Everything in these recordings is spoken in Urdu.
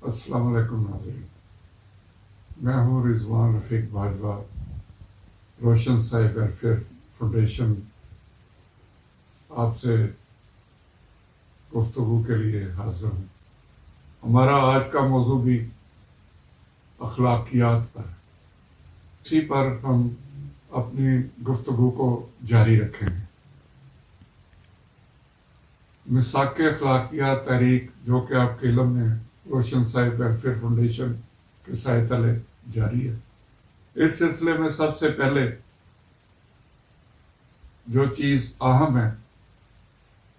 السلام علیکم ناظرین، میں ہوں رضوان رفیق باجوہ، روشن سائے ویلفیئر فاؤنڈیشن آپ سے گفتگو کے لیے حاضر ہوں۔ ہمارا آج کا موضوع بھی اخلاقیات پر ہے، اسی پر ہم اپنی گفتگو کو جاری رکھیں گے۔ مساق اخلاقیات تحریک جو کہ آپ کے علم میں روشن سائے ویلفیئر فاؤنڈیشن کے سائے تلے جاری ہے، اس سلسلے میں سب سے پہلے جو چیز اہم ہے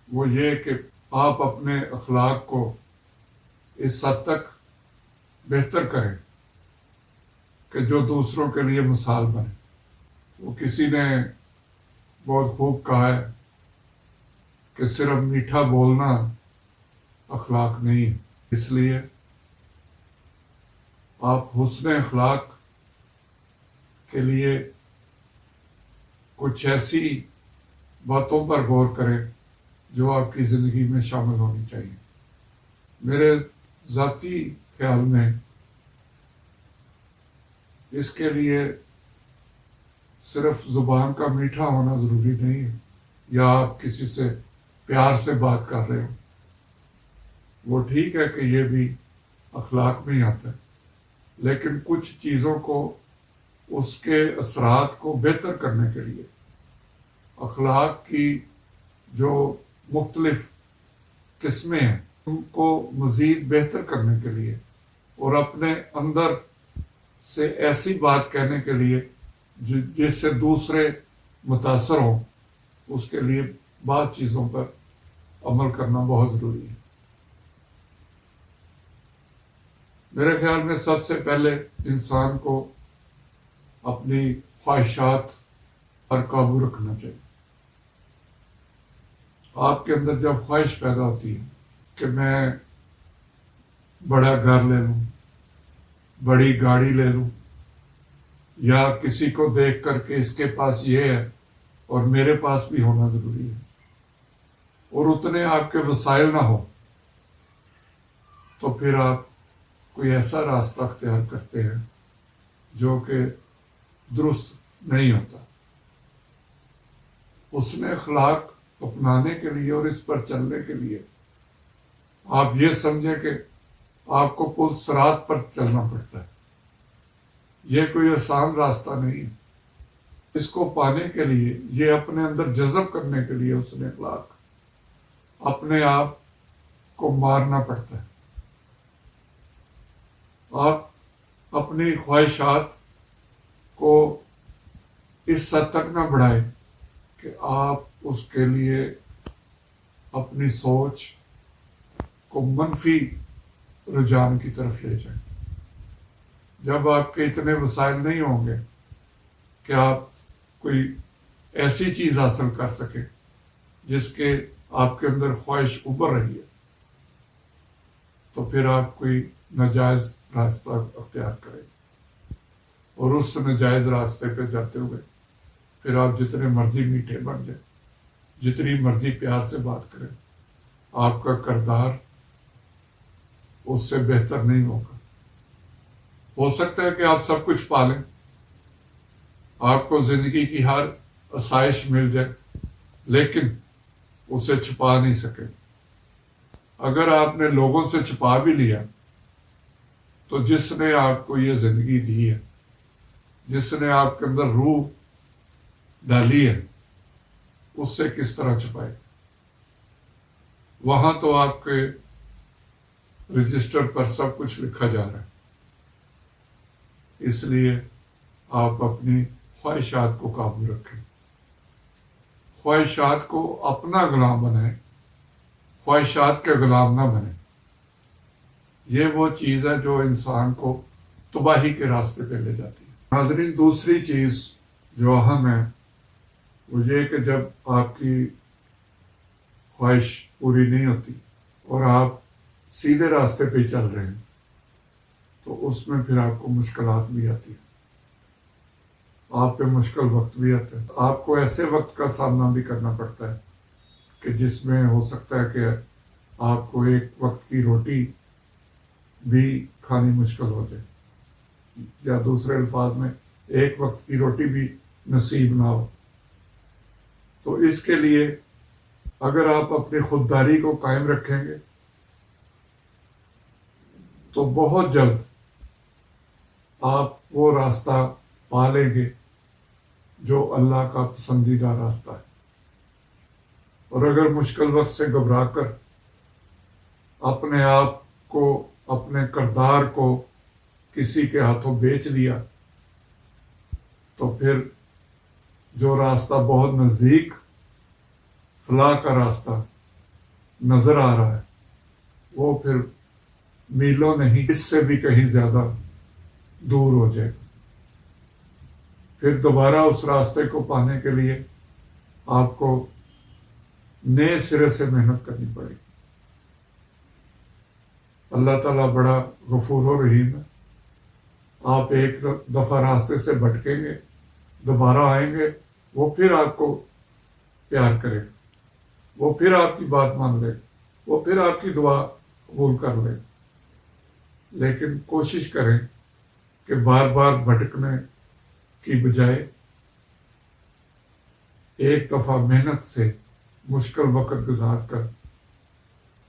وہ یہ کہ آپ اپنے اخلاق کو اس حد تک بہتر کریں کہ جو دوسروں کے لیے مثال بنے۔ وہ کسی نے بہت خوب کہا ہے کہ صرف میٹھا بولنا اخلاق نہیں ہے، اس لیے آپ حسن اخلاق کے لیے کچھ ایسی باتوں پر غور کریں جو آپ کی زندگی میں شامل ہونی چاہیے۔ میرے ذاتی خیال میں اس کے لیے صرف زبان کا میٹھا ہونا ضروری نہیں ہے، یا آپ کسی سے پیار سے بات کر رہے ہو، وہ ٹھیک ہے کہ یہ بھی اخلاق میں ہی آتا ہے، لیکن کچھ چیزوں کو اس کے اثرات کو بہتر کرنے کے لیے اخلاق کی جو مختلف قسمیں ہیں ان کو مزید بہتر کرنے کے لیے اور اپنے اندر سے ایسی بات کہنے کے لیے جس سے دوسرے متاثر ہوں، اس کے لیے بعض چیزوں پر عمل کرنا بہت ضروری ہے۔ میرے خیال میں سب سے پہلے انسان کو اپنی خواہشات پر قابو رکھنا چاہیے۔ آپ کے اندر جب خواہش پیدا ہوتی ہے کہ میں بڑا گھر لے لوں، بڑی گاڑی لے لوں، یا کسی کو دیکھ کر کے اس کے پاس یہ ہے اور میرے پاس بھی ہونا ضروری ہے، اور اتنے آپ کے وسائل نہ ہو، تو پھر آپ کوئی ایسا راستہ اختیار کرتے ہیں جو کہ درست نہیں ہوتا۔ حسن اخلاق اپنانے کے لیے اور اس پر چلنے کے لیے آپ یہ سمجھیں کہ آپ کو پل صراط پر چلنا پڑتا ہے۔ یہ کوئی آسان راستہ نہیں ہے۔ اس کو پانے کے لیے، یہ اپنے اندر جذب کرنے کے لیے حسن اخلاق اپنے آپ کو مارنا پڑتا ہے۔ آپ اپنی خواہشات کو اس حد تک نہ بڑھائیں کہ آپ اس کے لیے اپنی سوچ کو منفی رجحان کی طرف لے جائیں۔ جب آپ کے اتنے وسائل نہیں ہوں گے کہ آپ کوئی ایسی چیز حاصل کر سکیں جس کے آپ کے اندر خواہش ابھر رہی ہے، تو پھر آپ کوئی ناجائز راستہ اختیار کریں، اور اس ناجائز راستے پہ جاتے ہوئے پھر آپ جتنے مرضی میٹھے بن جائیں، جتنی مرضی پیار سے بات کریں، آپ کا کردار اس سے بہتر نہیں ہوگا۔ ہو سکتا ہے کہ آپ سب کچھ پالیں، آپ کو زندگی کی ہر آسائش مل جائے، لیکن اسے چھپا نہیں سکے۔ اگر آپ نے لوگوں سے چھپا بھی لیا تو جس نے آپ کو یہ زندگی دی ہے، جس نے آپ کے اندر روح ڈالی ہے، اس سے کس طرح چھپائے؟ وہاں تو آپ کے رجسٹر پر سب کچھ لکھا جا رہا ہے۔ اس لیے آپ اپنی خواہشات کو قابو رکھیں، خواہشات کو اپنا غلام بنائیں، خواہشات کے غلام نہ بنیں۔ یہ وہ چیز ہے جو انسان کو تباہی کے راستے پہ لے جاتی ہے۔ ناظرین، دوسری چیز جو اہم ہے وہ یہ کہ جب آپ کی خواہش پوری نہیں ہوتی اور آپ سیدھے راستے پہ چل رہے ہیں، تو اس میں پھر آپ کو مشکلات بھی آتی ہیں، آپ پہ مشکل وقت بھی آتا ہے۔ آپ کو ایسے وقت کا سامنا بھی کرنا پڑتا ہے کہ جس میں ہو سکتا ہے کہ آپ کو ایک وقت کی روٹی بھی کھانی مشکل ہو جائے، یا دوسرے الفاظ میں ایک وقت کی روٹی بھی نصیب نہ ہو۔ تو اس کے لیے اگر آپ اپنی خودداری کو قائم رکھیں گے تو بہت جلد آپ وہ راستہ پا لیں گے جو اللہ کا پسندیدہ راستہ ہے۔ اور اگر مشکل وقت سے گھبرا کر اپنے آپ کو، اپنے کردار کو کسی کے ہاتھوں بیچ دیا، تو پھر جو راستہ بہت نزدیک فلاح کا راستہ نظر آ رہا ہے، وہ پھر میلوں نہیں، اس سے بھی کہیں زیادہ دور ہو جائے گا۔ پھر دوبارہ اس راستے کو پانے کے لیے آپ کو نئے سرے سے محنت کرنی پڑے گی۔ اللہ تعالیٰ بڑا غفور و رحیم ہے۔ آپ ایک دفعہ راستے سے بھٹکیں گے، دوبارہ آئیں گے، وہ پھر آپ کو پیار کرے گا، وہ پھر آپ کی بات مان لے گا، وہ پھر آپ کی دعا قبول کر لے گا۔ لیکن کوشش کریں کہ بار بار بھٹکنے کی بجائے ایک دفعہ محنت سے مشکل وقت گزار کر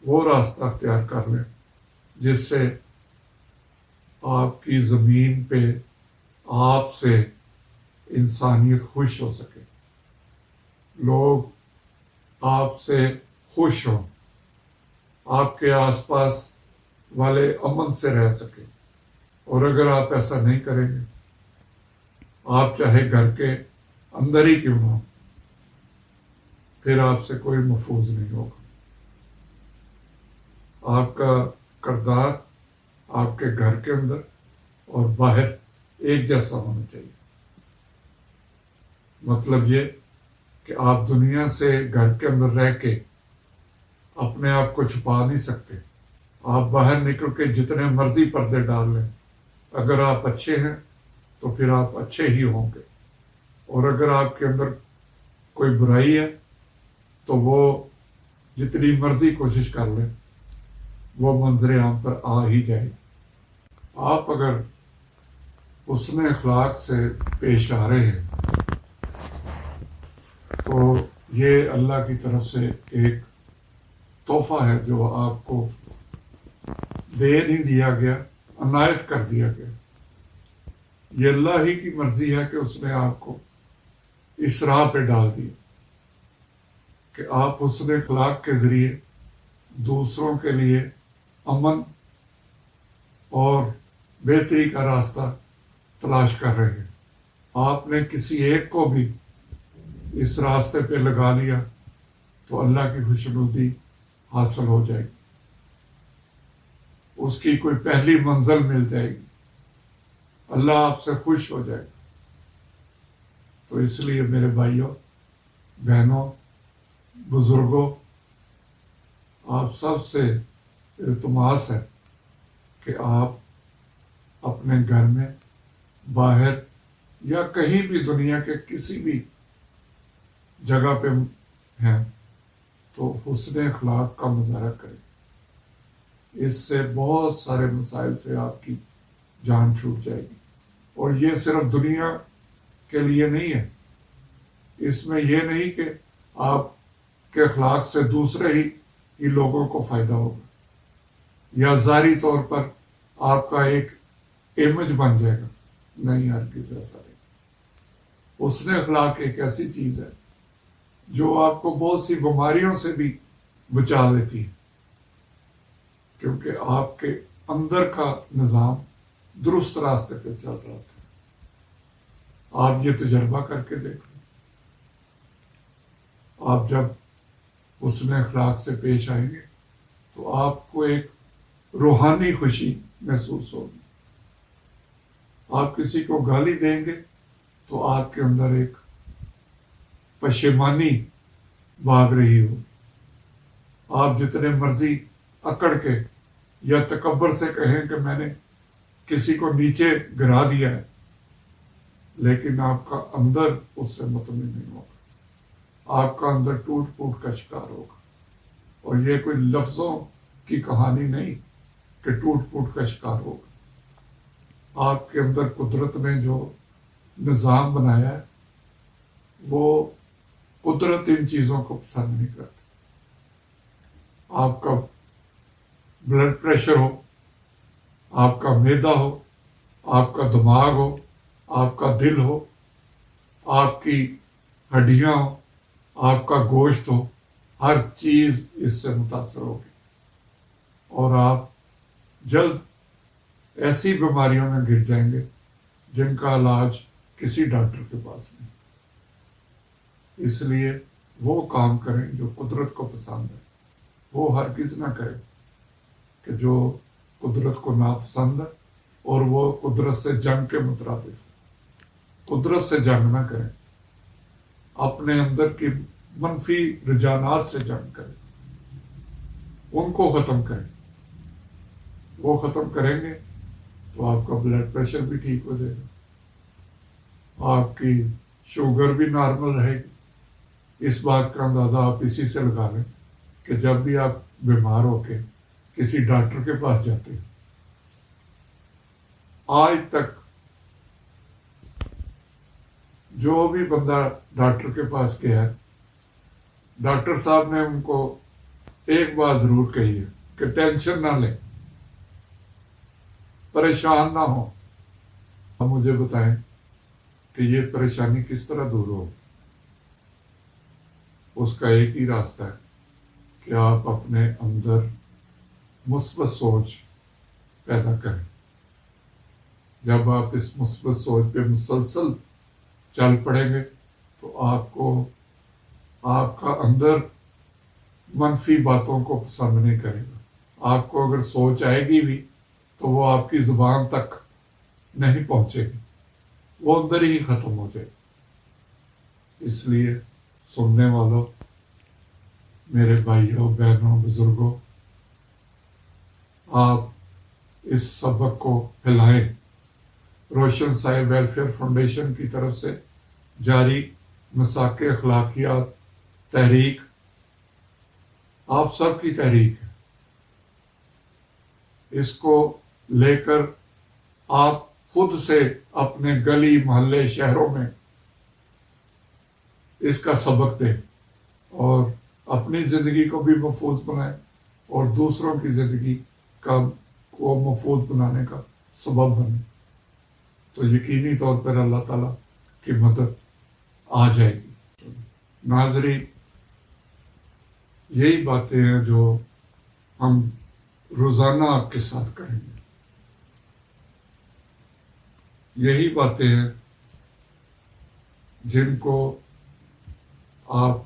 وہ راستہ اختیار کر لیں جس سے آپ کی زمین پہ آپ سے انسانیت خوش ہو سکے، لوگ آپ سے خوش ہوں، آپ کے آس پاس والے امن سے رہ سکے۔ اور اگر آپ ایسا نہیں کریں گے، آپ چاہے گھر کے اندر ہی کیوں نہ ہو، پھر آپ سے کوئی محفوظ نہیں ہوگا۔ آپ کا کردار آپ کے گھر کے اندر اور باہر ایک جیسا ہونا چاہیے۔ مطلب یہ کہ آپ دنیا سے گھر کے اندر رہ کے اپنے آپ کو چھپا نہیں سکتے۔ آپ باہر نکل کے جتنے مرضی پردے ڈال لیں، اگر آپ اچھے ہیں تو پھر آپ اچھے ہی ہوں گے، اور اگر آپ کے اندر کوئی برائی ہے تو وہ جتنی مرضی کوشش کر لیں وہ منظر عام پر آ ہی جائے۔ آپ اگر حسن اخلاق سے پیش آ رہے ہیں تو یہ اللہ کی طرف سے ایک تحفہ ہے جو آپ کو دے نہیں دیا گیا، عنایت کر دیا گیا۔ یہ اللہ ہی کی مرضی ہے کہ اس نے آپ کو اس راہ پہ ڈال دیا کہ آپ حسن اخلاق کے ذریعے دوسروں کے لیے امن اور بہتری کا راستہ تلاش کر رہے ہیں۔ آپ نے کسی ایک کو بھی اس راستے پہ لگا لیا تو اللہ کی خوشنودی حاصل ہو جائے گی، اس کی کوئی پہلی منزل مل جائے گی، اللہ آپ سے خوش ہو جائے گا۔ تو اس لیے میرے بھائیوں، بہنوں، بزرگوں، آپ سب سے التماس ہے کہ آپ اپنے گھر میں، باہر یا کہیں بھی دنیا کے کسی بھی جگہ پہ ہیں تو حسن اخلاق کا مظاہرہ کریں۔ اس سے بہت سارے مسائل سے آپ کی جان چھوٹ جائے گی۔ اور یہ صرف دنیا کے لیے نہیں ہے، اس میں یہ نہیں کہ آپ کے اخلاق سے دوسرے ہی لوگوں کو فائدہ ہوگا یا ظاہری طور پر آپ کا ایک امیج بن جائے گا، نہیں، ہرگز ایسا نہیں۔ حسن اخلاق ایک ایسی چیز ہے جو آپ کو بہت سی بیماریوں سے بھی بچا لیتی ہے، کیونکہ آپ کے اندر کا نظام درست راستے پہ چل رہا تھا۔ آپ یہ تجربہ کر کے دیکھ لیں، آپ جب حسن اخلاق سے پیش آئیں گے تو آپ کو ایک روحانی خوشی محسوس ہوگی۔ آپ کسی کو گالی دیں گے تو آپ کے اندر ایک پشیمانی بھاگ رہی ہو۔ آپ جتنے مرضی اکڑ کے یا تکبر سے کہیں کہ میں نے کسی کو نیچے گرا دیا ہے، لیکن آپ کا اندر اس سے مطمئن نہیں ہوگا، آپ کا اندر ٹوٹ پھوٹ کا شکار ہوگا۔ اور یہ کوئی لفظوں کی کہانی نہیں کہ ٹوٹ پھوٹ کا شکار ہوگا۔ آپ کے اندر قدرت نے جو نظام بنایا ہے وہ قدرت ان چیزوں کو پسند نہیں کرتی۔ آپ کا بلڈ پریشر ہو، آپ کا معدہ ہو، آپ کا دماغ ہو، آپ کا دل ہو، آپ کی ہڈیاں ہو، آپ کا گوشت ہو، ہر چیز اس سے متاثر ہوگی، اور آپ جلد ایسی بیماریوں میں گر جائیں گے جن کا علاج کسی ڈاکٹر کے پاس نہیں۔ اس لیے وہ کام کریں جو قدرت کو پسند ہے، وہ ہرگز نہ کریں کہ جو قدرت کو ناپسند ہے اور وہ قدرت سے جنگ کے مترادف ہے۔ قدرت سے جنگ نہ کریں، اپنے اندر کی منفی رجحانات سے جنگ کریں، ان کو ختم کریں۔ وہ ختم کریں گے تو آپ کا بلڈ پریشر بھی ٹھیک ہو جائے گا، آپ کی شوگر بھی نارمل رہے گی۔ اس بات کا اندازہ آپ اسی سے لگا لیں کہ جب بھی آپ بیمار ہو کے کسی ڈاکٹر کے پاس جاتے ہیں، آج تک جو بھی بندہ ڈاکٹر کے پاس گیا ہے، ڈاکٹر صاحب نے ان کو ایک بات ضرور کہی ہے کہ ٹینشن نہ لیں، پریشان نہ ہو، آپ مجھے بتائیں کہ یہ پریشانی کس طرح دور ہو۔ اس کا ایک ہی راستہ ہے کہ آپ اپنے اندر مثبت سوچ پیدا کریں۔ جب آپ اس مثبت سوچ پہ مسلسل چل پڑیں گے تو آپ کا اندر منفی باتوں کو پسند نہیں کرے گا۔ آپ کو اگر سوچ آئے گی بھی تو وہ آپ کی زبان تک نہیں پہنچے گی، وہ اندر ہی ختم ہو جائے گی۔ اس لیے سننے والوں، میرے بھائیوں، بہنوں، بزرگوں، آپ اس سبق کو پھیلائیں۔ روشن سائے ویلفیئر فاؤنڈیشن کی طرف سے جاری مساق اخلاقیات تحریک آپ سب کی تحریک ہے۔ اس کو لے کر آپ خود سے اپنے گلی محلے شہروں میں اس کا سبق دیں اور اپنی زندگی کو بھی محفوظ بنائیں اور دوسروں کی زندگی کو محفوظ بنانے کا سبب بنے، تو یقینی طور پر اللہ تعالیٰ کی مدد آ جائے گی۔ ناظرین، یہی باتیں ہیں جو ہم روزانہ آپ کے ساتھ کریں گے۔ یہی باتیں ہیں جن کو آپ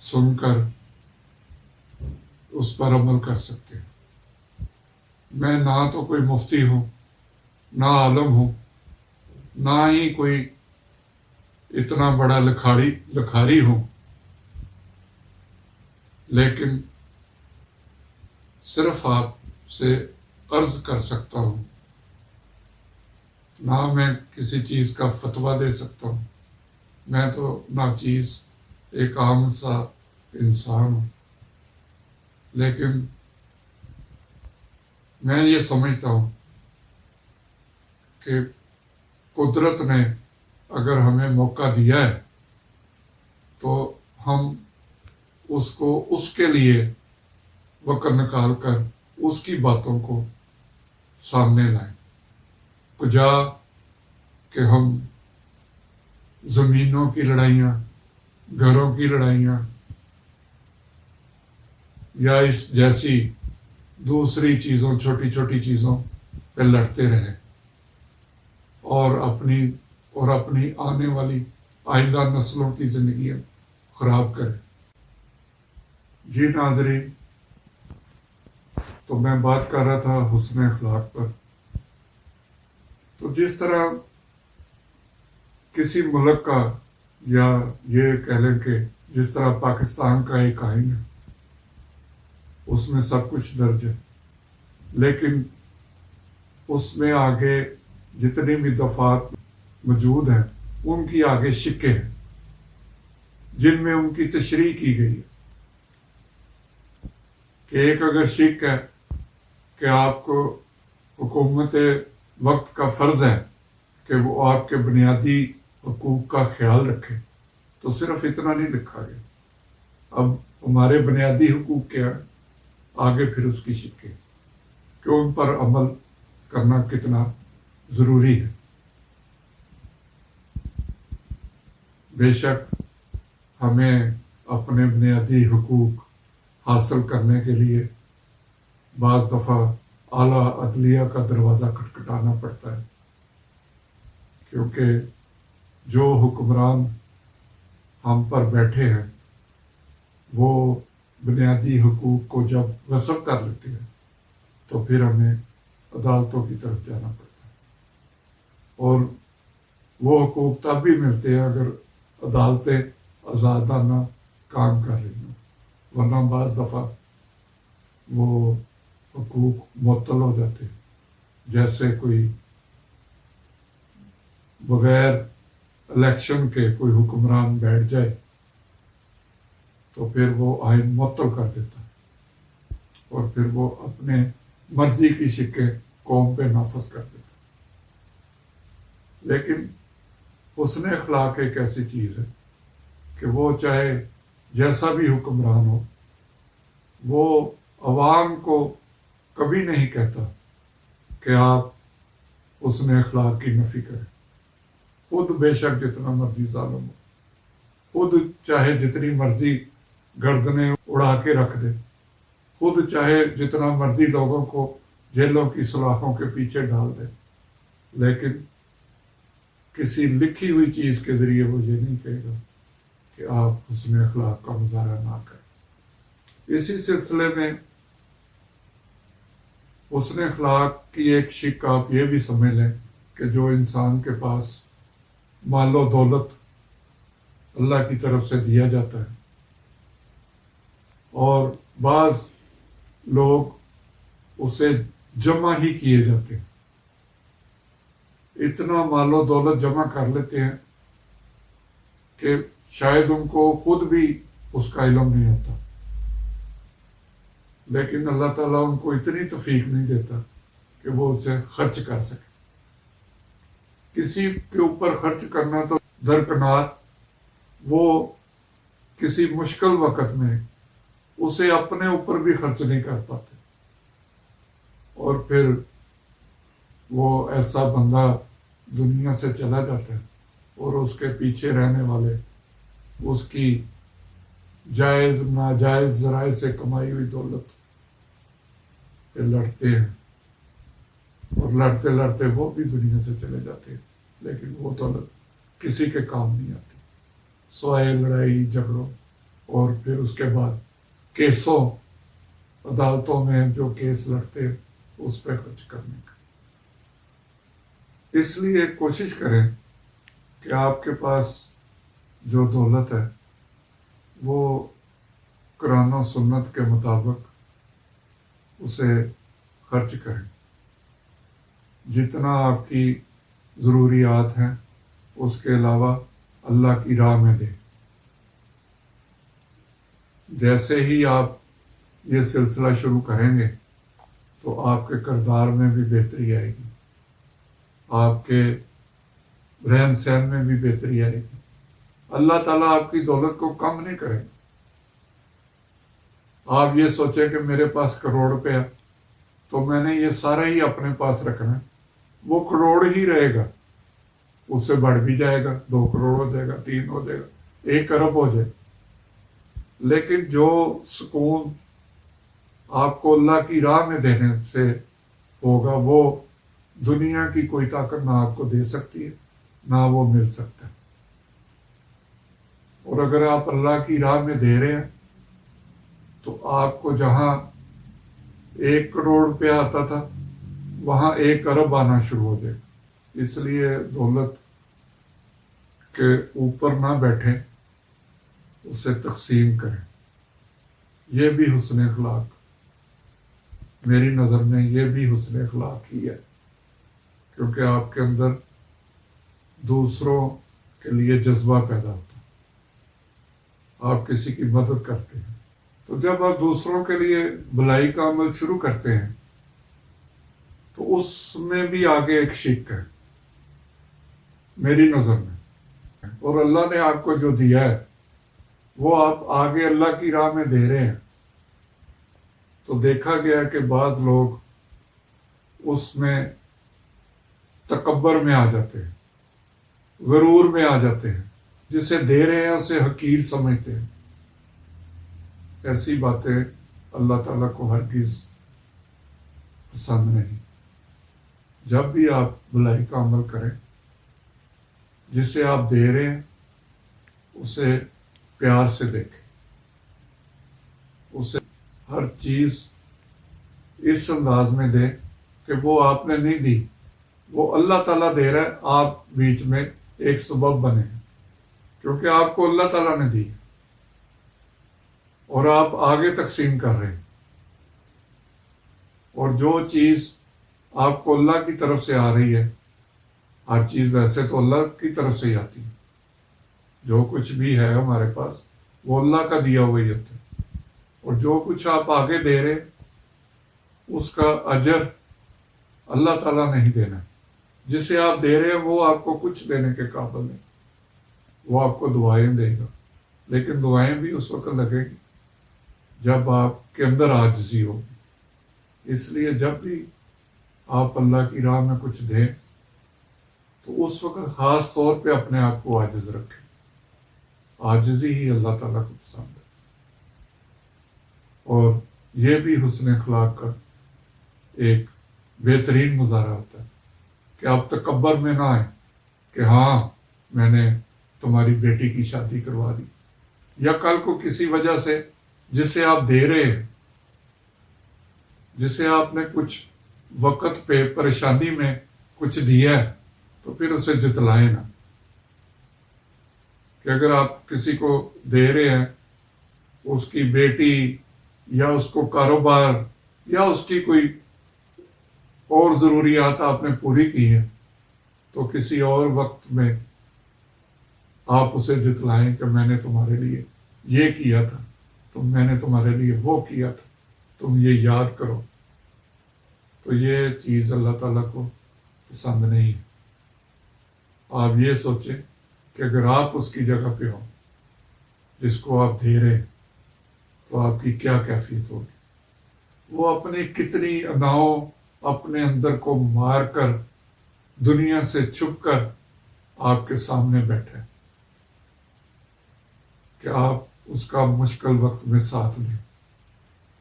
سن کر اس پر عمل کر سکتے ہیں۔ میں نہ تو کوئی مفتی ہوں، نہ عالم ہوں، نہ ہی کوئی اتنا بڑا لکھاری ہوں، لیکن صرف آپ سے عرض کر سکتا ہوں، نہ میں کسی چیز کا فتویٰ دے سکتا ہوں، میں تو ناچیز ایک عام سا انسان ہوں، لیکن میں یہ سمجھتا ہوں کہ قدرت نے اگر ہمیں موقع دیا ہے تو ہم اس کو اس کے لیے وقت نکال کر اس کی باتوں کو سامنے لائیں، کجا کہ ہم زمینوں کی لڑائیاں، گھروں کی لڑائیاں یا اس جیسی دوسری چیزوں، چھوٹی چھوٹی چیزوں پہ لڑتے رہیں اور اپنی آنے والی آئندہ نسلوں کی زندگیاں خراب کریں۔ جی ناظرین، تو میں بات کر رہا تھا حسن اخلاق پر۔ تو جس طرح کسی ملک کا، یا یہ کہہ لیں کہ جس طرح پاکستان کا ایک آئین ہے، اس میں سب کچھ درج ہے، لیکن اس میں آگے جتنی بھی دفعات موجود ہیں ان کی آگے شکیں ہیں جن میں ان کی تشریح کی گئی ہے کہ ایک اگر شک ہے کہ کہ آپ کو حکومت وقت کا فرض ہے کہ وہ آپ کے بنیادی حقوق کا خیال رکھے، تو صرف اتنا نہیں لکھا گیا۔ اب ہمارے بنیادی حقوق کیا ہے، آگے پھر اس کی شکیں کہ ان پر عمل کرنا کتنا ضروری ہے۔ بے شک ہمیں اپنے بنیادی حقوق حاصل کرنے کے لیے بعض دفعہ اعلیٰ عدلیہ کا دروازہ کھٹکھٹانا پڑتا ہے، کیونکہ جو حکمران ہم پر بیٹھے ہیں وہ بنیادی حقوق کو جب غصب کر لیتے ہیں تو پھر ہمیں عدالتوں کی طرف جانا پڑتا ہے، اور وہ حقوق تب بھی ملتے ہیں اگر عدالتیں آزادانہ کام کر رہی ہوں، ورنہ بعض دفعہ وہ حقوق معطل ہو جاتے ہیں، جیسے کوئی بغیر الیکشن کے کوئی حکمران بیٹھ جائے تو پھر وہ آئین معطل کر دیتا ہے اور پھر وہ اپنے مرضی کی شکیں قوم پہ نافذ کر دیتا ہے۔ لیکن حسن اخلاق ایک ایسی چیز ہے کہ وہ چاہے جیسا بھی حکمران ہو، وہ عوام کو کبھی نہیں کہتا کہ آپ حسن اخلاق کی نفی کریں، خود بے شک جتنا مرضی ظالم ہو، خود چاہے جتنی مرضی گردنیں اڑا کے رکھ دے، خود چاہے جتنا مرضی لوگوں کو جیلوں کی سلاخوں کے پیچھے ڈال دے، لیکن کسی لکھی ہوئی چیز کے ذریعے وہ یہ نہیں کہے گا کہ آپ حسن اخلاق کا مظاہرہ نہ کریں۔ اسی سلسلے میں حسن اخلاق کی ایک شک آپ یہ بھی سمجھ لیں کہ جو انسان کے پاس مال و دولت اللہ کی طرف سے دیا جاتا ہے، اور بعض لوگ اسے جمع ہی کیے جاتے ہیں، اتنا مال و دولت جمع کر لیتے ہیں کہ شاید ان کو خود بھی اس کا علم نہیں ہوتا، لیکن اللہ تعالیٰ ان کو اتنی توفیق نہیں دیتا کہ وہ اسے خرچ کر سکے۔ کسی کے اوپر خرچ کرنا تو درکنار، وہ کسی مشکل وقت میں اسے اپنے اوپر بھی خرچ نہیں کر پاتے، اور پھر وہ ایسا بندہ دنیا سے چلا جاتا ہے اور اس کے پیچھے رہنے والے اس کی جائز ناجائز ذرائع سے کمائی ہوئی دولت پہ لڑتے ہیں، اور لڑتے لڑتے وہ بھی دنیا سے چلے جاتے ہیں، لیکن وہ دولت کسی کے کام نہیں آتی، سوائے لڑائی جھگڑوں اور پھر اس کے بعد کیسوں، عدالتوں میں جو کیس لڑتے ہیں اس پہ خرچ کرنے کا۔ اس لیے کوشش کریں کہ آپ کے پاس جو دولت ہے وہ قرآن و سنت کے مطابق اسے خرچ کریں، جتنا آپ کی ضروریات ہیں اس کے علاوہ اللہ کی راہ میں دیں۔ جیسے ہی آپ یہ سلسلہ شروع کریں گے تو آپ کے کردار میں بھی بہتری آئے گی، آپ کے رہن سہن میں بھی بہتری آئے گی، اللہ تعالیٰ آپ کی دولت کو کم نہیں کرے گا۔ آپ یہ سوچیں کہ میرے پاس کروڑ روپے ہے تو میں نے یہ سارا ہی اپنے پاس رکھنا ہے، وہ کروڑ ہی رہے گا، اس سے بڑھ بھی جائے گا، 2 کروڑ ہو جائے گا، 3 ہو جائے گا، 1 ارب ہو جائے گا، لیکن جو سکون آپ کو اللہ کی راہ میں دینے سے ہوگا وہ دنیا کی کوئی طاقت نہ آپ کو دے سکتی ہے، نہ وہ مل سکتا ہے۔ اور اگر آپ اللہ کی راہ میں دے رہے ہیں تو آپ کو جہاں 1 کروڑ روپیہ آتا تھا وہاں 1 ارب آنا شروع ہو جائے گا۔ اس لیے دولت کے اوپر نہ بیٹھیں، اسے تقسیم کریں۔ یہ بھی حسن اخلاق، میری نظر میں یہ بھی حسن اخلاق ہی ہے، کیونکہ آپ کے اندر دوسروں کے لیے جذبہ پیدا ہوتا ہے، آپ کسی کی مدد کرتے ہیں۔ تو جب آپ دوسروں کے لیے بھلائی کا عمل شروع کرتے ہیں تو اس میں بھی آگے ایک شک ہے میری نظر میں، اور اللہ نے آپ کو جو دیا ہے وہ آپ آگے اللہ کی راہ میں دے رہے ہیں. تو دیکھا گیا کہ بعض لوگ اس میں تکبر میں آ جاتے ہیں، غرور میں آ جاتے ہیں، جسے دے رہے ہیں اسے حقیر سمجھتے ہیں. ایسی باتیں اللہ تعالیٰ کو ہرگز پسند نہیں. جب بھی آپ بھلائی کا عمل کریں، جسے آپ دے رہے ہیں اسے پیار سے دیکھیں، اسے ہر چیز اس انداز میں دیں کہ وہ آپ نے نہیں دی، وہ اللہ تعالیٰ دے رہا ہے، آپ بیچ میں ایک سبب بنے ہیں، کیونکہ آپ کو اللہ تعالیٰ نے دی اور آپ آگے تقسیم کر رہے ہیں. اور جو چیز آپ کو اللہ کی طرف سے آ رہی ہے، ہر چیز ویسے تو اللہ کی طرف سے ہی آتی ہے، جو کچھ بھی ہے ہمارے پاس وہ اللہ کا دیا ہوا ہی ہوتا ہے. اور جو کچھ آپ آگے دے رہے اس کا اجر اللہ تعالیٰ نہیں دینا. جسے آپ دے رہے ہیں وہ آپ کو کچھ دینے کے قابل نہیں، وہ آپ کو دعائیں دے گا، لیکن دعائیں بھی اس وقت لگے گی جب آپ کے اندر عاجزی ہوگی. اس لیے جب بھی آپ اللہ کی راہ میں کچھ دیں تو اس وقت خاص طور پہ اپنے آپ کو عاجز رکھیں. عاجزی ہی اللہ تعالیٰ کو پسند ہے. اور یہ بھی حسن اخلاق کا ایک بہترین مظاہرہ ہوتا ہے کہ آپ تکبر میں نہ آئیں کہ ہاں میں نے تمہاری بیٹی کی شادی کروا دی، یا کل کو کسی وجہ سے جسے آپ دے رہے ہیں، جسے آپ نے کچھ وقت پہ پریشانی میں کچھ دیا ہے، تو پھر اسے جتلائیں نہ. کہ اگر آپ کسی کو دے رہے ہیں، اس کی بیٹی یا اس کو کاروبار یا اس کی کوئی اور ضروریات آپ نے پوری کی ہیں، تو کسی اور وقت میں آپ اسے جتلائیں کہ میں نے تمہارے لیے یہ کیا تھا، میں نے تمہارے لیے وہ کیا تھا، تم یہ یاد کرو. تو یہ چیز اللہ تعالیٰ کو پسند نہیں ہے. آپ یہ سوچیں کہ اگر آپ اس کی جگہ پہ ہوں جس کو آپ دے رہے ہیں تو آپ کی کیا کیفیت ہوگی. وہ اپنی کتنی اداؤں اپنے اندر کو مار کر دنیا سے چھپ کر آپ کے سامنے بیٹھے کہ آپ اس کا مشکل وقت میں ساتھ دیں.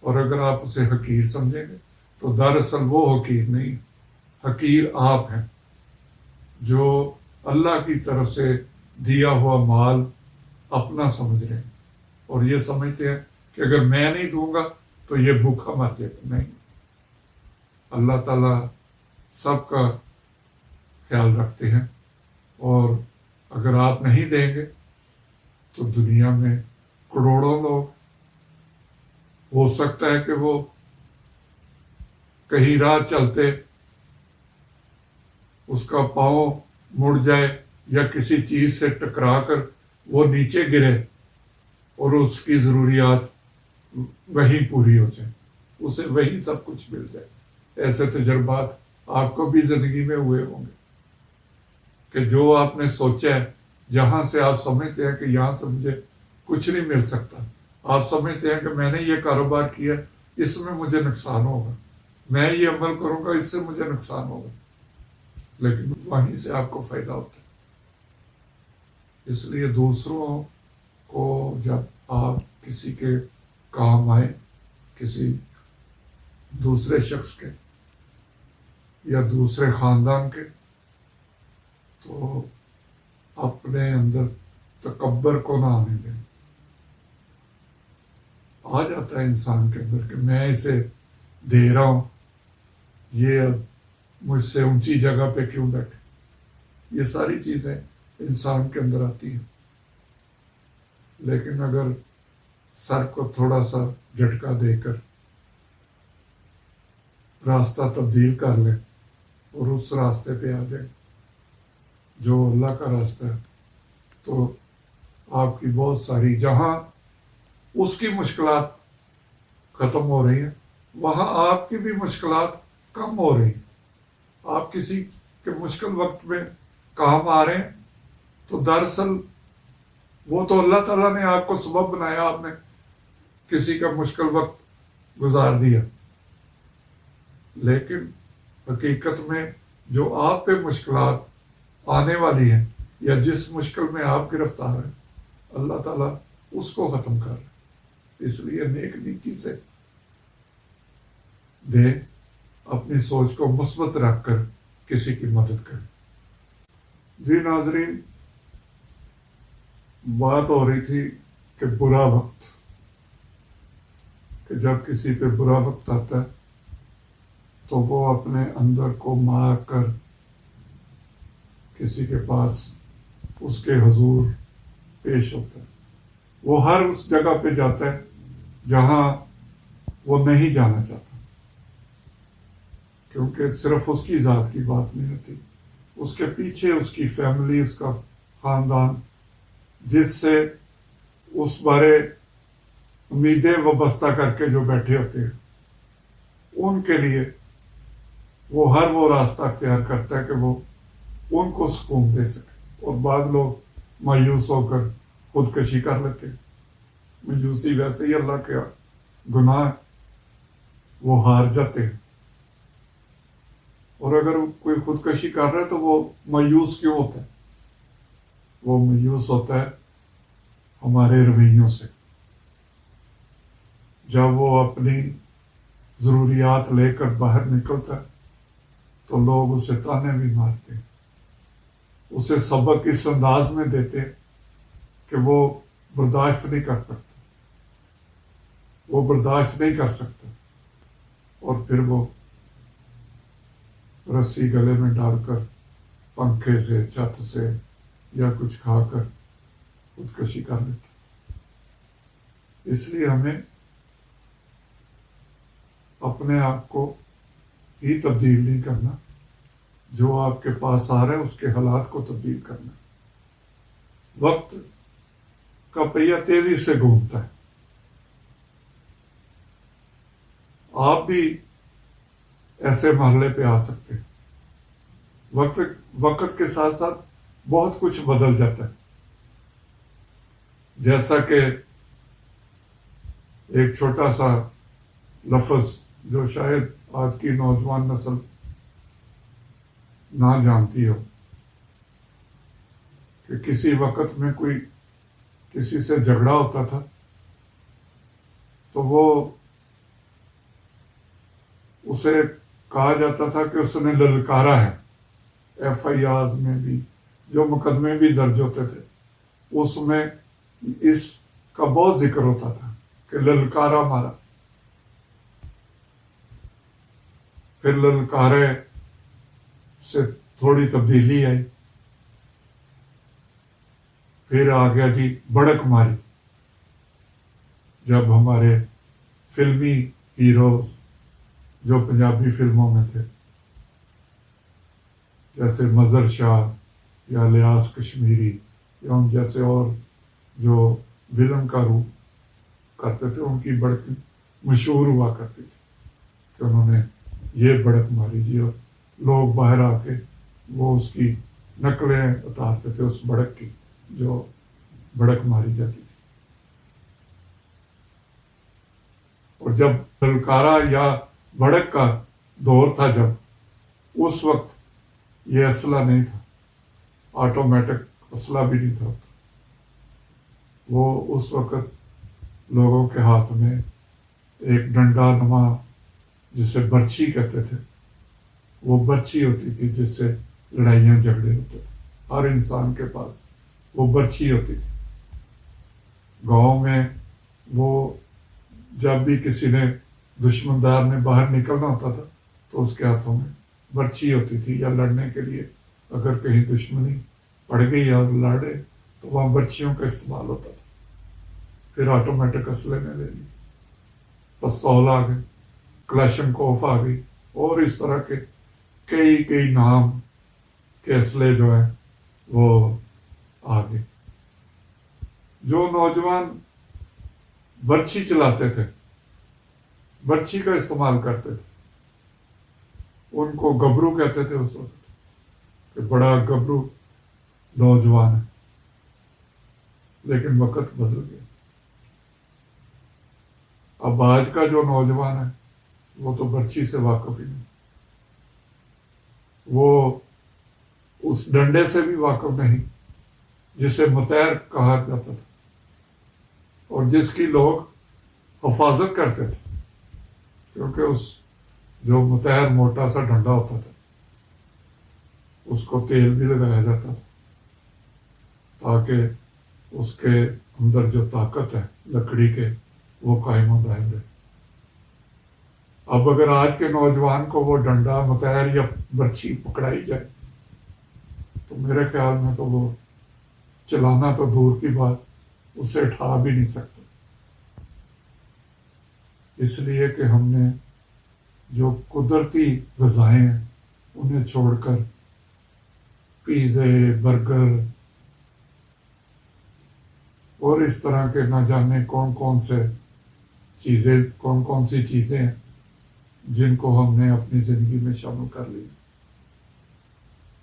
اور اگر آپ اسے حقیر سمجھیں گے تو دراصل وہ حقیر نہیں، حقیر آپ ہیں جو اللہ کی طرف سے دیا ہوا مال اپنا سمجھ رہے ہیں اور یہ سمجھتے ہیں کہ اگر میں نہیں دوں گا تو یہ بھوکا مر جائے گا. نہیں، اللہ تعالیٰ سب کا خیال رکھتے ہیں، اور اگر آپ نہیں دیں گے تو دنیا میں کروڑوں لوگ، ہو سکتا ہے کہ وہ کہیں راہ چلتے اس کا پاؤں مڑ جائے یا کسی چیز سے ٹکرا کر وہ نیچے گرے اور اس کی ضروریات وہیں پوری ہو جائیں، اسے وہیں سب کچھ مل جائے. ایسے تجربات آپ کو بھی زندگی میں ہوئے ہوں گے کہ جو آپ نے سوچا ہے، جہاں سے آپ سمجھتے ہیں کہ یہاں سے مجھے کچھ نہیں مل سکتا، آپ سمجھتے ہیں کہ میں نے یہ کاروبار کیا، اس میں مجھے نقصان ہوگا، میں یہ عمل کروں گا، اس سے مجھے نقصان ہوگا، لیکن وہیں سے آپ کو فائدہ ہوتا ہے. اس لیے دوسروں کو جب آپ کسی کے کام آئے، کسی دوسرے شخص کے یا دوسرے خاندان کے، تو اپنے اندر تکبر کو نہ آنے دیں. آ جاتا ہے انسان کے اندر کہ میں اسے دے رہا ہوں، یہ اب مجھ سے اونچی جگہ پہ کیوں بیٹھے. یہ ساری چیزیں انسان کے اندر آتی ہیں، لیکن اگر سر کو تھوڑا سا جھٹکا دے کر راستہ تبدیل کر لیں اور اس راستے پہ آ جائیں جو اللہ کا راستہ ہے، تو آپ کی بہت ساری، جہاں اس کی مشکلات ختم ہو رہی ہیں وہاں آپ کی بھی مشکلات کم ہو رہی ہیں. آپ کسی کے مشکل وقت میں کام آ رہے ہیں تو دراصل وہ تو اللہ تعالیٰ نے آپ کو سبب بنایا، آپ نے کسی کا مشکل وقت گزار دیا، لیکن حقیقت میں جو آپ پہ مشکلات آنے والی ہیں یا جس مشکل میں آپ گرفتار ہیں، اللہ تعالیٰ اس کو ختم کر رہے ہیں۔ اس لیے نیک نیتی سے دے، اپنی سوچ کو مثبت رکھ کر کسی کی مدد کریں۔ جی ناظرین، بات ہو رہی تھی کہ برا وقت، کہ جب کسی پہ برا وقت آتا ہے تو وہ اپنے اندر کو مار کر کسی کے پاس اس کے حضور پیش ہوتا ہے۔ وہ ہر اس جگہ پہ جاتا ہے جہاں وہ نہیں جانا چاہتا، کیونکہ صرف اس کی ذات کی بات نہیں ہوتی، اس کے پیچھے اس کی فیملی، اس کا خاندان، جس سے اس بارے امیدیں وابستہ کر کے جو بیٹھے ہوتے ہیں، ان کے لیے وہ ہر وہ راستہ اختیار کرتا ہے کہ وہ ان کو سکون دے سکے۔ اور بعض لوگ مایوس ہو کر خودکشی کر لیتے ہیں۔ مایوسی ویسے ہی اللہ کے گناہ ہے، وہ ہار جاتے ہیں۔ اور اگر کوئی خودکشی کر رہا ہے تو وہ مایوس کیوں ہوتا ہے؟ وہ مایوس ہوتا ہے ہمارے رویوں سے۔ جب وہ اپنی ضروریات لے کر باہر نکلتا ہے تو لوگ اسے تانے بھی مارتے ہیں، اسے سبق اس انداز میں دیتے ہیں کہ وہ برداشت نہیں کر پاتا، وہ برداشت نہیں کر سکتا، اور پھر وہ رسی گلے میں ڈال کر پنکھے سے، چھت سے یا کچھ کھا کر خودکشی کر لیتا۔ اس لیے ہمیں اپنے آپ کو ہی تبدیل نہیں کرنا، جو آپ کے پاس آ رہا ہے اس کے حالات کو تبدیل کرنا۔ وقت کا پہیہ تیزی سے گھومتا ہے، آپ بھی ایسے مرحلے پہ آ سکتے ہیں۔ وقت کے ساتھ ساتھ بہت کچھ بدل جاتا ہے، جیسا کہ ایک چھوٹا سا لفظ جو شاید آج کی نوجوان نسل نہ جانتی ہو، کہ کسی وقت میں کوئی کسی سے جھگڑا ہوتا تھا تو وہ اسے کہا جاتا تھا کہ اس نے للکارا ہے۔ ایف آئی آر میں بھی جو مقدمے بھی درج ہوتے تھے اس میں اس کا بہت ذکر ہوتا تھا کہ للکارا مارا۔ پھر للکارے سے تھوڑی تبدیلی آئی، پھر آ گیا جی بڑک ماری، جب ہمارے فلمی ہیروز جو پنجابی فلموں میں تھے، جیسے مظہر شاہ یا لیاس کشمیری یا ان جیسے اور جو ولن کا روپ کرتے تھے، ان کی بڑک مشہور ہوا کرتی تھی کہ انہوں نے یہ بڑک ماری جی، اور لوگ باہر آ کے وہ اس کی نقلیں اتارتے تھے اس بڑک کی جو بڑک ماری جاتی تھی۔ اور جب للکارا یا بڑک کا دور تھا، جب اس وقت یہ اسلحہ نہیں تھا، آٹومیٹک اسلحہ بھی نہیں تھا، وہ اس وقت لوگوں کے ہاتھ میں ایک ڈنڈا نما جسے برچھی کہتے تھے، وہ برچھی ہوتی تھی جس سے لڑائیاں جھگڑے ہوتے تھے۔ ہر انسان کے پاس وہ برچھی ہوتی تھی۔ گاؤں میں وہ جب بھی کسی نے دشمندار نے باہر نکلنا ہوتا تھا تو اس کے ہاتھوں میں برچھی ہوتی تھی، یا لڑنے کے لیے اگر کہیں دشمنی پڑ گئی اور لڑے تو وہاں برچھیوں کا استعمال ہوتا تھا۔ پھر آٹومیٹک اسلحے نے لے لی، پستول آ گئے، کلاشنکوف آ گئی، اور اس طرح کے کئی نام کے اسلحے جو ہیں وہ آ گئے۔ جو نوجوان برچھی چلاتے تھے، برچھی کا استعمال کرتے تھے، ان کو گبرو کہتے تھے اس وقت، کہ بڑا گبرو نوجوان ہے، لیکن وقت بدل گیا۔ اب آج کا جو نوجوان ہے وہ تو برچی سے واقف ہی نہیں، وہ اس ڈنڈے سے بھی واقف نہیں جسے متحر کہا جاتا تھا اور جس کی لوگ حفاظت کرتے تھے، کیونکہ اس جو متحر موٹا سا ڈنڈا ہوتا تھا اس کو تیل بھی لگایا جاتا تھا تاکہ اس کے اندر جو طاقت ہے لکڑی کے وہ قائم و دائم رہے۔ اب اگر آج کے نوجوان کو وہ ڈنڈا متحر یا برچی پکڑائی جائے تو میرے خیال میں تو وہ چلانا تو دور کی بات، اسے اٹھا بھی نہیں سکتے، اس لیے کہ ہم نے جو قدرتی غذائیں ہیں انہیں چھوڑ کر پیزے، برگر اور اس طرح کے نہ جانے کون سی چیزیں ہیں جن کو ہم نے اپنی زندگی میں شامل کر لی،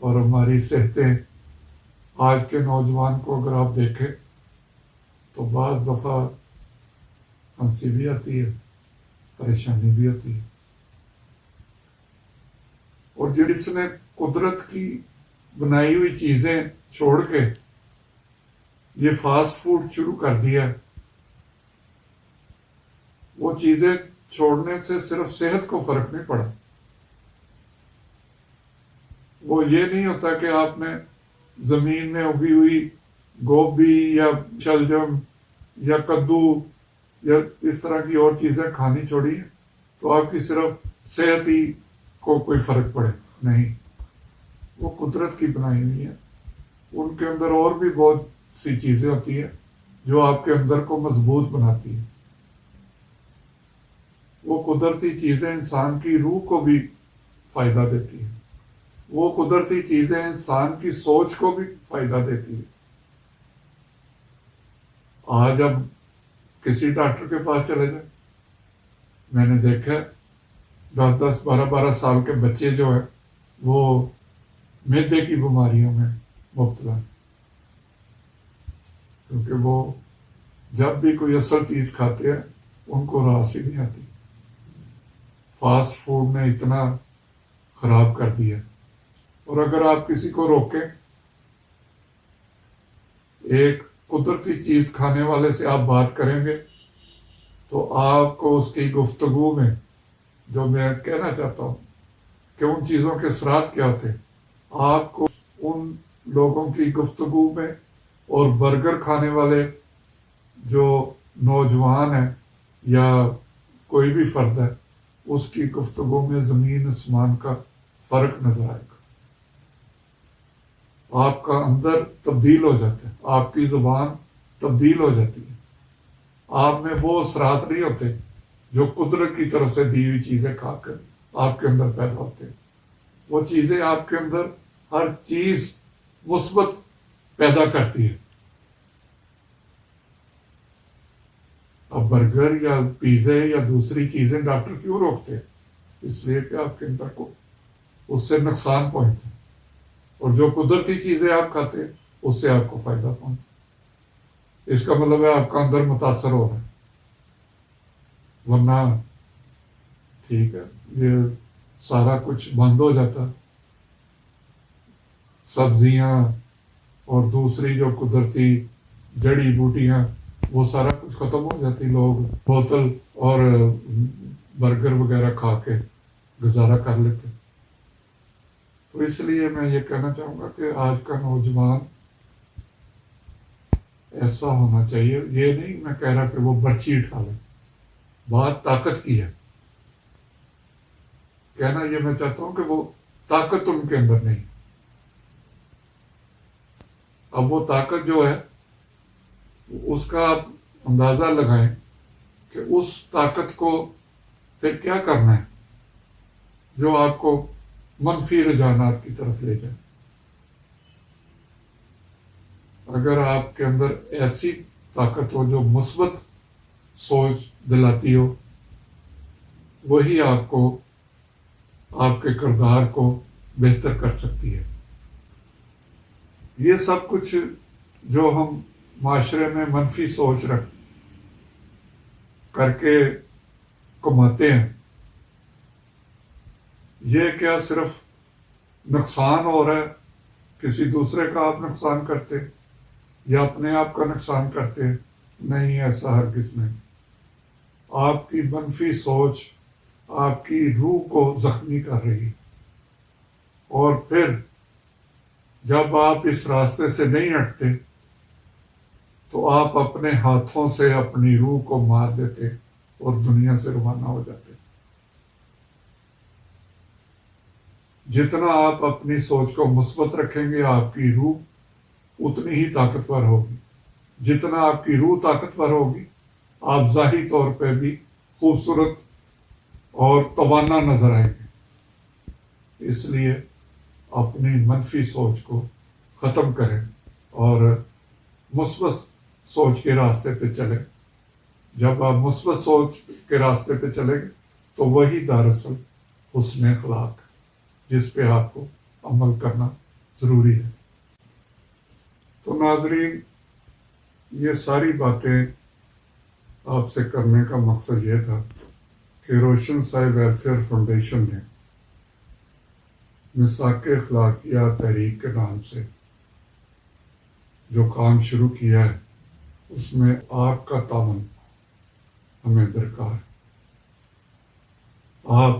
اور ہماری صحتیں آج کے نوجوان کو اگر آپ دیکھیں تو بعض دفعہ ہنسی بھی آتی ہے، پریشانی بھی ہوتی ہے۔ اور جس نے قدرت کی بنائی ہوئی چیزیں چھوڑ کے یہ فاسٹ فوڈ شروع کر دیا، وہ چیزیں چھوڑنے سے صرف صحت کو فرق نہیں پڑا، وہ یہ نہیں ہوتا کہ آپ نے زمین میں اگی ہوئی گوبھی یا شلجم یا کدو یا اس طرح کی اور چیزیں کھانی چھوڑی ہیں تو آپ کی صرف صحت ہی کو کوئی فرق پڑے، نہیں، وہ قدرت کی بنائی ہوئی ہے، ان کے اندر اور بھی بہت سی چیزیں ہوتی ہیں جو آپ کے اندر کو مضبوط بناتی ہیں۔ وہ قدرتی چیزیں انسان کی روح کو بھی فائدہ دیتی ہیں، وہ قدرتی چیزیں انسان کی سوچ کو بھی فائدہ دیتی ہیں۔ آج اب کسی ڈاکٹر کے پاس چلے جائیں، میں نے دیکھا 10 12 سال کے بچے جو ہیں وہ معدے کی بیماریوں میں مبتلا ہیں، کیونکہ وہ جب بھی کوئی اصل چیز کھاتے ہیں ان کو راس ہی نہیں آتی۔ فاسٹ فوڈ نے اتنا خراب کر دیا، اور اگر آپ کسی کو روکیں، ایک قدرتی چیز کھانے والے سے آپ بات کریں گے تو آپ کو اس کی گفتگو میں جو میں کہنا چاہتا ہوں کہ ان چیزوں کے اثرات کیا ہوتے ہیں، آپ کو ان لوگوں کی گفتگو میں، اور برگر کھانے والے جو نوجوان ہیں یا کوئی بھی فرد ہے اس کی گفتگو میں زمین آسمان کا فرق نظر آئے گا۔ آپ کا اندر تبدیل ہو جاتا ہے، آپ کی زبان تبدیل ہو جاتی ہے، آپ میں وہ اثرات نہیں ہوتے جو قدرت کی طرف سے دی ہوئی چیزیں کھا کر آپ کے اندر پیدا ہوتے ہیں۔ وہ چیزیں آپ کے اندر ہر چیز مثبت پیدا کرتی ہے۔ اب برگر یا پیزے یا دوسری چیزیں ڈاکٹر کیوں روکتے ہیں؟ اس لیے کہ آپ کے اندر کو اس سے نقصان پہنچتا ہے، اور جو قدرتی چیزیں آپ کھاتے ہیں اس سے آپ کو فائدہ پہنچتا ہے۔ اس کا مطلب ہے آپ کا اندر متاثر ہو رہا ہے، ورنہ ٹھیک ہے یہ سارا کچھ بند ہو جاتا، سبزیاں اور دوسری جو قدرتی جڑی بوٹیاں وہ سارا کچھ ختم ہو جاتی، لوگ بوتل اور برگر وغیرہ کھا کے گزارا کر لیتے۔ تو اس لیے میں یہ کہنا چاہوں گا کہ آج کا نوجوان ایسا ہونا چاہیے، یہ نہیں میں کہہ رہا کہ وہ برچی اٹھا لے، بات طاقت کی ہے، کہنا یہ میں چاہتا ہوں کہ وہ طاقت ان کے اندر نہیں۔ اب وہ طاقت جو ہے اس کا آپ اندازہ لگائیں کہ اس طاقت کو پھر کیا کرنا ہے جو آپ کو منفی رجحانات کی طرف لے جائے۔ اگر آپ کے اندر ایسی طاقت ہو جو مثبت سوچ دلاتی ہو، وہی آپ کو آپ کے کردار کو بہتر کر سکتی ہے۔ یہ سب کچھ جو ہم معاشرے میں منفی سوچ رکھ کر کے کماتے ہیں، یہ کیا صرف نقصان ہو رہا ہے؟ کسی دوسرے کا آپ نقصان کرتے یا اپنے آپ کا نقصان کرتے؟ نہیں، ایسا ہرگز نہیں۔ آپ کی منفی سوچ آپ کی روح کو زخمی کر رہی ہے، اور پھر جب آپ اس راستے سے نہیں ہٹتے تو آپ اپنے ہاتھوں سے اپنی روح کو مار دیتے اور دنیا سے روانہ ہو جاتے۔ جتنا آپ اپنی سوچ کو مثبت رکھیں گے، آپ کی روح اتنی ہی طاقتور ہوگی۔ جتنا آپ کی روح طاقتور ہوگی، آپ ظاہری طور پہ بھی خوبصورت اور توانا نظر آئیں گے۔ اس لیے اپنی منفی سوچ کو ختم کریں اور مثبت سوچ کے راستے پہ چلیں۔ جب آپ مثبت سوچ کے راستے پہ چلیں گے تو وہی دراصل حسن اخلاق جس پہ آپ کو عمل کرنا ضروری ہے۔ تو ناظرین، یہ ساری باتیں آپ سے کرنے کا مقصد یہ تھا کہ روشن سائے ویلفیئر فاؤنڈیشن نے میثاق اخلاقیہ تحریک کے نام سے جو کام شروع کیا ہے، اس میں آپ کا تعاون ہمیں درکار ہے۔ آپ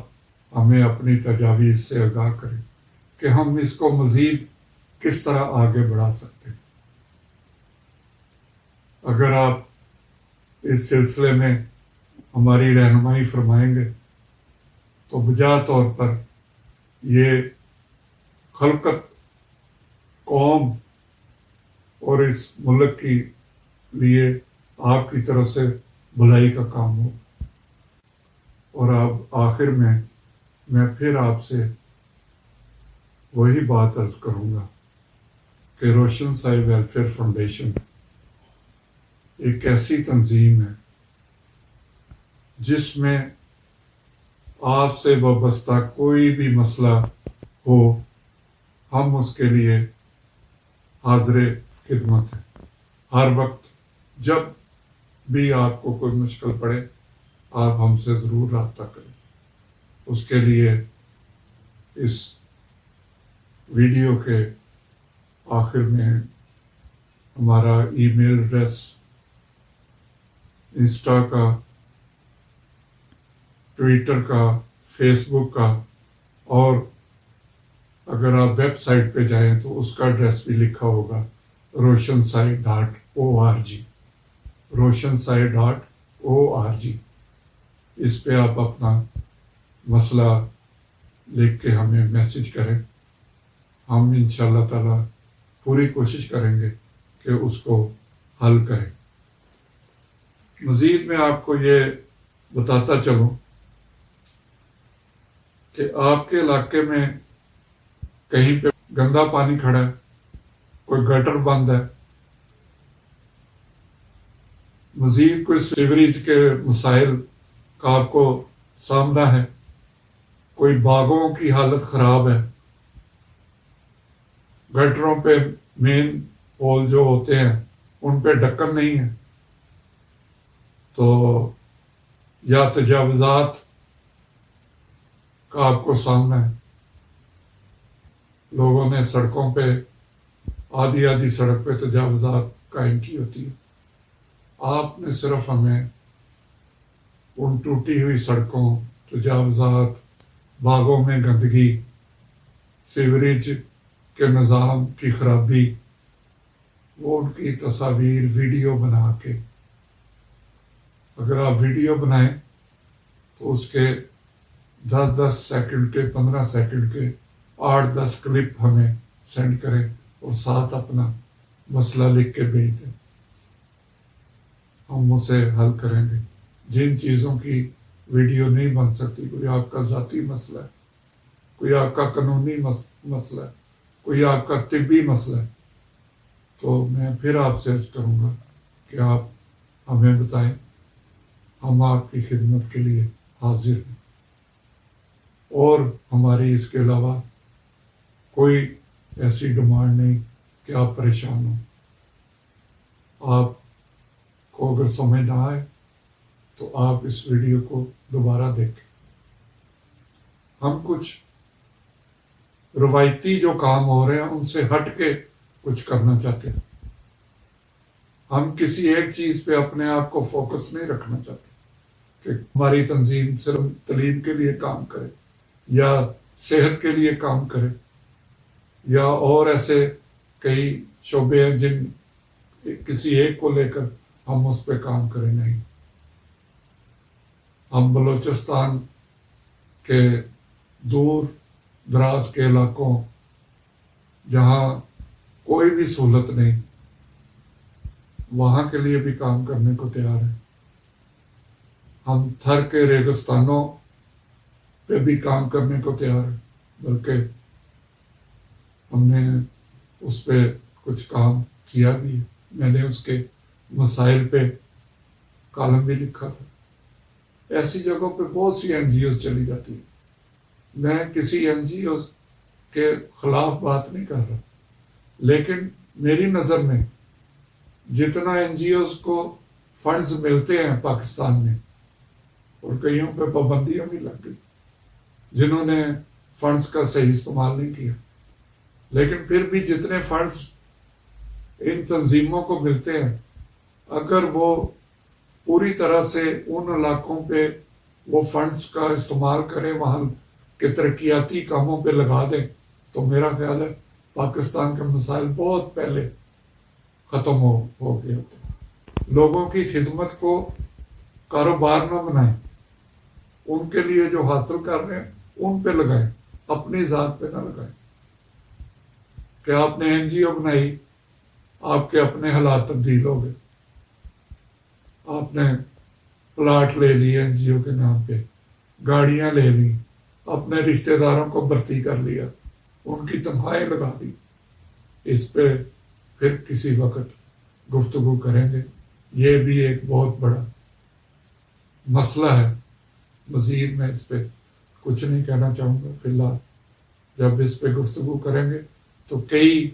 ہمیں اپنی تجاویز سے آگاہ کریں کہ ہم اس کو مزید کس طرح آگے بڑھا سکتے ہیں۔ اگر آپ اس سلسلے میں ہماری رہنمائی فرمائیں گے تو بجا طور پر یہ خلقت، قوم اور اس ملک کی لیے آپ کی طرف سے بھلائی کا کام ہو۔ اور اب آخر میں پھر آپ سے وہی بات عرض کروں گا کہ روشن سائے ویلفیئر فاؤنڈیشن ایک ایسی تنظیم ہے جس میں آپ سے وابستہ کوئی بھی مسئلہ ہو، ہم اس کے لیے حاضر خدمت ہیں۔ ہر وقت جب بھی آپ کو کوئی مشکل پڑے، آپ ہم سے ضرور رابطہ کریں۔ اس کے لیے اس ویڈیو کے آخر میں ہمارا ای میل ایڈریس، انسٹا کا، ٹویٹر کا، فیس بک کا، اور اگر آپ ویب سائٹ پہ جائیں تو اس کا ایڈریس بھی لکھا ہوگا، roshansai.org، roshansai.org۔ اس پہ آپ اپنا مسئلہ لکھ کے ہمیں میسج کریں۔ ہم انشاءاللہ تعالی پوری کوشش کریں گے کہ اس کو حل کریں۔ مزید میں آپ کو یہ بتاتا چلوں کہ آپ کے علاقے میں کہیں پہ گندا پانی کھڑا ہے، کوئی گٹر بند ہے، مزید کوئی سیوریج کے مسائل کا آپ کو سامنا ہے، کوئی باغوں کی حالت خراب ہے، گٹروں پہ مین ہول جو ہوتے ہیں ان پہ ڈھکن نہیں ہے، تو یا تجاوزات کا آپ کو سامنا ہے، لوگوں نے سڑکوں پہ آدھی سڑک پہ تجاوزات قائم کی ہوتی ہے، آپ نے صرف ہمیں ان ٹوٹی ہوئی سڑکوں، تجاوزات، باغوں میں گندگی، سیوریج کے نظام کی خرابی، وہ ان کی تصاویر ویڈیو بنا کے، اگر آپ ویڈیو بنائیں تو اس کے 10 سیکنڈ کے، 15 سیکنڈ کے 8-10 کلپ ہمیں سینڈ کریں اور ساتھ اپنا مسئلہ لکھ کے بھیج دیں۔ ہم اسے حل کریں گے۔ جن چیزوں کی ویڈیو نہیں بن سکتی، کوئی آپ کا ذاتی مسئلہ ہے، کوئی آپ کا قانونی مسئلہ ہے، کوئی آپ کا طبی مسئلہ ہے، تو میں پھر آپ سے عرض کروں گا کہ آپ ہمیں بتائیں، ہم آپ کی خدمت کے لیے حاضر ہیں۔ اور ہماری اس کے علاوہ کوئی ایسی ڈیمانڈ نہیں کہ آپ پریشان ہوں۔ آپ کو اگر سمجھ نہ آئے تو آپ اس ویڈیو کو دوبارہ دیکھیں۔ ہم کچھ روایتی جو کام ہو رہے ہیں ان سے ہٹ کے کچھ کرنا چاہتے ہیں۔ ہم کسی ایک چیز پہ اپنے آپ کو فوکس نہیں رکھنا چاہتے کہ ہماری تنظیم صرف تعلیم کے لیے کام کرے یا صحت کے لیے کام کرے یا اور ایسے کئی شعبے ہیں جن کسی ایک کو لے کر ہم اس پہ کام کریں۔ نہیں، ہم بلوچستان کے دور دراز کے علاقوں جہاں کوئی بھی سہولت نہیں، وہاں کے لیے بھی کام کرنے کو تیار ہیں۔ ہم تھر کے ریگستانوں پہ بھی کام کرنے کو تیار ہیں، بلکہ ہم نے اس پہ کچھ کام کیا بھی ہے۔ میں نے اس کے مسائل پہ کالم بھی لکھا تھا۔ ایسی جگہوں پہ بہت سی این جی اوز چلی جاتی ہیں۔ میں کسی این جی اوز کے خلاف بات نہیں کر رہا، لیکن میری نظر میں جتنا این جی اوز کو فنڈز ملتے ہیں پاکستان میں، اور کئیوں پہ پابندیاں بھی لگ گئی جنہوں نے فنڈز کا صحیح استعمال نہیں کیا، لیکن پھر بھی جتنے فنڈز ان تنظیموں کو ملتے ہیں، اگر وہ پوری طرح سے ان علاقوں پہ وہ فنڈز کا استعمال کریں، وہاں کے ترقیاتی کاموں پہ لگا دیں، تو میرا خیال ہے پاکستان کے مسائل بہت پہلے ختم ہو گئے ہوتے۔ لوگوں کی خدمت کو کاروبار نہ بنائیں، ان کے لیے جو حاصل کر رہے ہیں ان پہ لگائیں، اپنی ذات پہ نہ لگائیں۔ کہ آپ نے این جی او بنائی، آپ کے اپنے حالات تبدیل ہو گئے، آپ نے پلاٹ لے لیے این جی او کے نام پہ، گاڑیاں لے لی، اپنے رشتہ داروں کو بھرتی کر لیا، ان کی تنخواہیں لگا دی۔ اس پہ پھر کسی وقت گفتگو کریں گے۔ یہ بھی ایک بہت بڑا مسئلہ ہے۔ مزید میں اس پہ کچھ نہیں کہنا چاہوں گا فی الحال۔ جب اس پہ گفتگو کریں گے تو کئی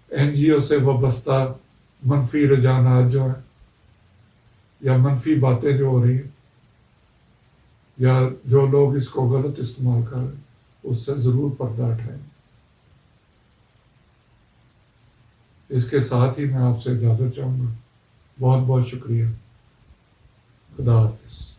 این جی او سے وابستہ منفی رجحانات جو ہیں یا منفی باتیں جو ہو رہی ہیں یا جو لوگ اس کو غلط استعمال کر رہے ہیں، اس سے ضرور پردہ اٹھائیں۔ اس کے ساتھ ہی میں آپ سے اجازت چاہوں گا۔ بہت بہت شکریہ۔ خدا حافظ۔